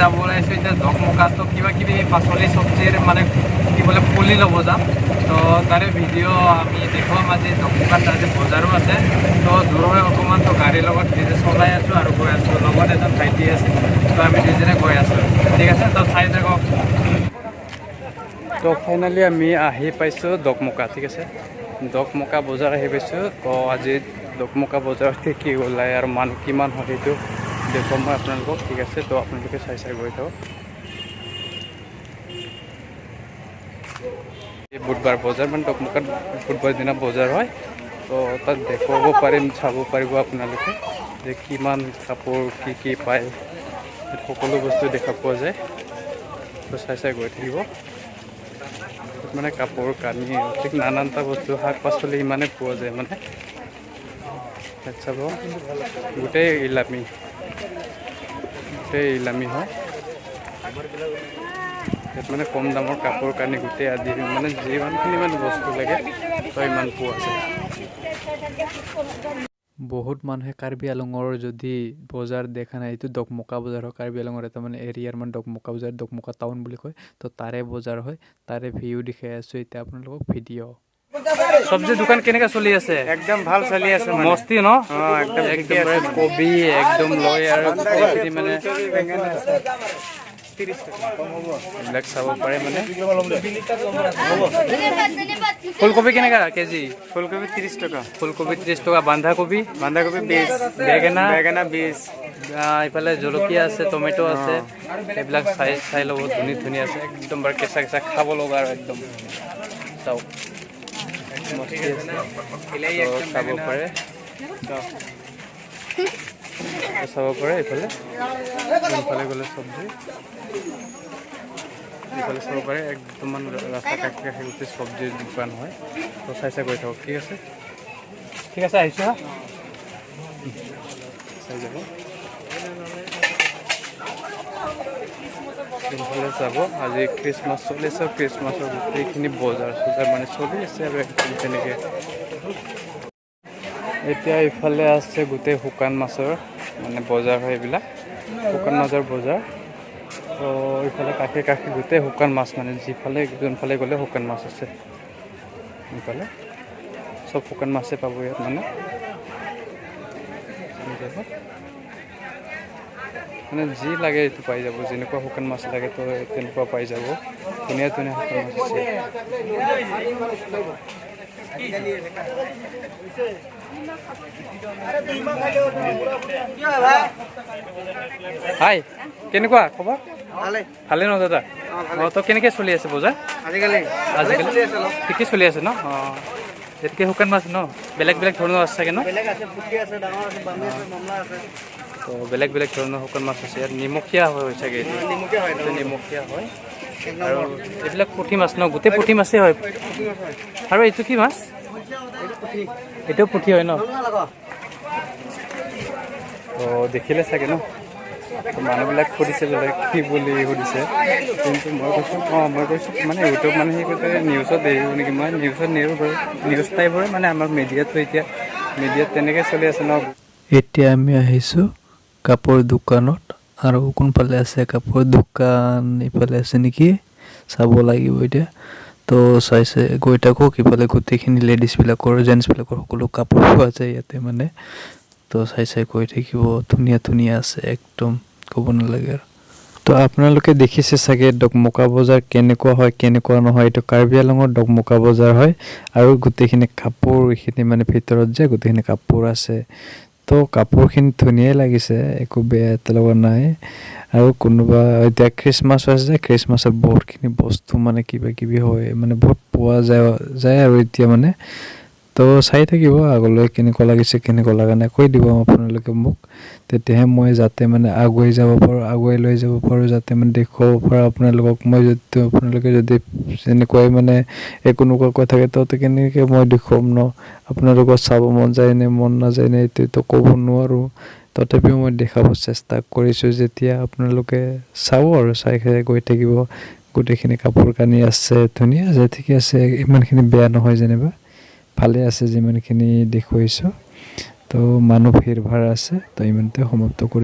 যাব ওলাইছোঁ এতিয়া ডকমকাটো কিবা কিবি পাচলি চব্জিৰ মানে কি বোলে পুলি ল'ব যাম। তো তাৰে ভিডিঅ' আমি দেখুৱাম আজি। ডকমকাত আজি বজাৰো আছে। তো দূৰ হৈ অকণমান তো গাড়ীৰ লগত নিজে চলাই আছোঁ আৰু গৈ আছোঁ। লগত এজন ভাইটি আছে, তো আমি দুজনে গৈ আছোঁ। ঠিক আছে, তো চাই থাকক। তো ফাইনেলি আমি আহি পাইছোঁ ডকমকা। ঠিক আছে, ডকমকা বজাৰ আহি পাইছোঁ। তো আজি ডকমকা বজাৰত কি ওলাই আৰু মানুহ কিমান হয় সেইটো দেখুৱাম মই আপোনালোকক। ঠিক আছে, তো আপোনালোকে চাই গৈ থাকক। বুধবাৰ বজাৰ মানে ডকমকাত বুধবাৰ দিনা বজাৰ হয়। তো তাত দেখুৱাব পাৰিম, চাব পাৰিব আপোনালোকে যে কিমান কাপোৰ কি পায়, সকলো বস্তু দেখা পোৱা যায়। তো চাই গৈ থাকিব। মানে কাপোৰ কানি ঠিক নানানটা বস্তু, শাক পাচলি ইমানে পোৱা যায় মানে। চাব গোটেই ইলামি হয়। ইয়াত মানে কম দামৰ কাপোৰ কানি গোটেই আদি মানে যিমানখিনি মানে বস্তু লাগে তো ইমান পোৱা যায়। বহুত মানুহে কাৰ্বি আলঙৰ যদি বজাৰ দেখা নাই, এইটো ডকমকা বজাৰ হয়। কাৰ্বি আলঙৰ এটা মানে এৰিয়াৰ মানে ডকমকা বজাৰ, ডকমকা টাউন বুলি কয়। তো তাৰে বজাৰ হয়, তাৰে ভিউ দেখাই আছোঁ এতিয়া আপোনালোকক ভিডিঅ'। চব্জি দোকান কেনেকা চলি আছে? একদম ভাল চলি আছে, মস্তি ন? একদম কবি একদম লয় আৰু মানে এইবিলাক চাব পাৰে মানে। ফুলকবি কেনেকা কেজি? ফুলকবি 30 টাকা, ফুলকবি 30 টকা, বন্ধাকবি 20, বেঙেনা বেঙেনা 20। ইফালে জলকীয়া আছে, টমেটো আছে। এইবিলাক চাই ল'ব, ধুনীয়া আছে একদম। বাৰু কেঁচা খাব লগা আৰু একদম। চাওক মস্তি আছে, চাব পাৰে। চাব পাৰে এইফালে গ'লে চব্জি এইফালে চাব পাৰে। একদম মানে ৰাস্তা কাষে গোটেই চব্জিৰ দোকান হয়। তো চাই গৈ থাকক। ঠিক আছে আহিছোঁ হা, চাই যাব। এইফালে যাব, আজি খ্ৰীষ্টমাছ চলি আছে। খ্ৰীষ্টমাছৰ গোটেইখিনি বজাৰ মানে চলি আছে আৰু একদম তেনেকৈ। এতিয়া ইফালে আছে গোটেই শুকান মাছৰ মানে বজাৰ হয়, এইবিলাক শুকান মাছৰ বজাৰ। তো ইফালে কাষে গোটেই শুকান মাছ, মানে যোনফালে গ'লে শুকান মাছ আছে। ইফালে চব শুকান মাছে পাব ইয়াত মানে যি লাগে এইটো পাই যাব। যেনেকুৱা শুকান মাছ লাগে তো তেনেকুৱা পাই যাব। ধুনীয়া শুকান মাছ আছে। হাই, কেনেকুৱা খবৰ? ভালে ন দাদা? তো কেনেকৈ চলি আছে বজাৰ আজিকালি? ঠিকেই চলি আছে ন? যেনেকৈ শুকান মাছ ন, বেলেগ ধৰণৰ আছে চাগে ন? তো বেলেগ ধৰণৰ শুকান মাছ আছে ইয়াত। নিমখীয়া হয় চাগে, নিমখীয়া হয়। আৰু এইবিলাক পুঠি মাছ ন? গোটেই পুঠি মাছেই হয়। আৰু এইটো কি মাছ? এইটোও পুঠি হয় ন? তো দেখিলে চাগে ন? মানুহবিলাক সুধিছে কি বুলি সুধিছে, কিন্তু মই কৈছোঁ মানে ইউটিউব মানে সেই কৈছে নিউজত এৰিব নেকি। মই নিউজত নেৰোঁ বাৰু, নিউজ টাইপৰে মানে আমাৰ মিডিয়াটো এতিয়া মিডিয়াত তেনেকৈ চলি আছে ন। এতিয়া আমি আহিছোঁ কাপোৰ দোকানত, আৰু কোনফালে আছে কাপোৰ দোকান? ইফালে আছে নেকি, চাব লাগিব এতিয়া। তো চাই গৈ থাকোঁ। ইফালে গোটেইখিনি লেডিজবিলাকৰ, জেণ্টছবিলাকৰ সকলো কাপোৰ পোৱা যায় ইয়াতে মানে। তো চাই গৈ থাকিব। ধুনীয়া আছে একদম, ক'ব নালাগে আৰু। তো আপোনালোকে দেখিছে চাগে ডকমকা বজাৰ কেনেকুৱা হয় কেনেকুৱা নহয়। এইটো কাৰ্বি আলঙৰ ডকমকা বজাৰ হয়। আৰু গোটেইখিনি কাপোৰ, এইখিনি মানে ভিতৰত যে গোটেইখিনি কাপোৰ আছে। তো কাপোৰখিনি ধুনীয়াই লাগিছে, একো বেয়া এটা লগা নাই। আৰু কোনোবা এতিয়া খ্ৰীষ্টমাছ আছে, খ্ৰীষ্টমাছত বহুতখিনি বস্তু মানে কিবা হয় মানে, বহুত পোৱা যায় আৰু এতিয়া মানে। তো চাই থাকিব আগলৈ কেনেকুৱা লাগিছে কেনেকুৱা লগা নাই কৈ দিব আপোনালোকে মোক। তেতিয়াহে মই যাতে মানে আগুৱাই লৈ যাব পাৰোঁ, যাতে মানে দেখুৱাব পাৰোঁ আপোনালোকক। আপোনালোকে যদি যেনেকুৱাই মানে একো নোকোৱাকৈ থাকে তো কেনেকৈ মই দেখুৱাম ন? আপোনালোকৰ চাব মন যায় নে মন নাযায় নে এইটোতো ক'ব নোৱাৰোঁ। তথাপিও মই দেখাব চেষ্টা কৰিছোঁ। যেতিয়া আপোনালোকে চাব আৰু চাই গৈ থাকিব। গোটেইখিনি কাপোৰ কানি আছে, ধুনীয়া আছে, ঠিকে আছে, ইমানখিনি বেয়া নহয় যেনিবা, ভালে আছে যিমানখিনি দেখুৱাইছোঁ। তো মানুহ ভিৰ ভাৰ আছে। তো ইমানতে সমাপ্ত কৰি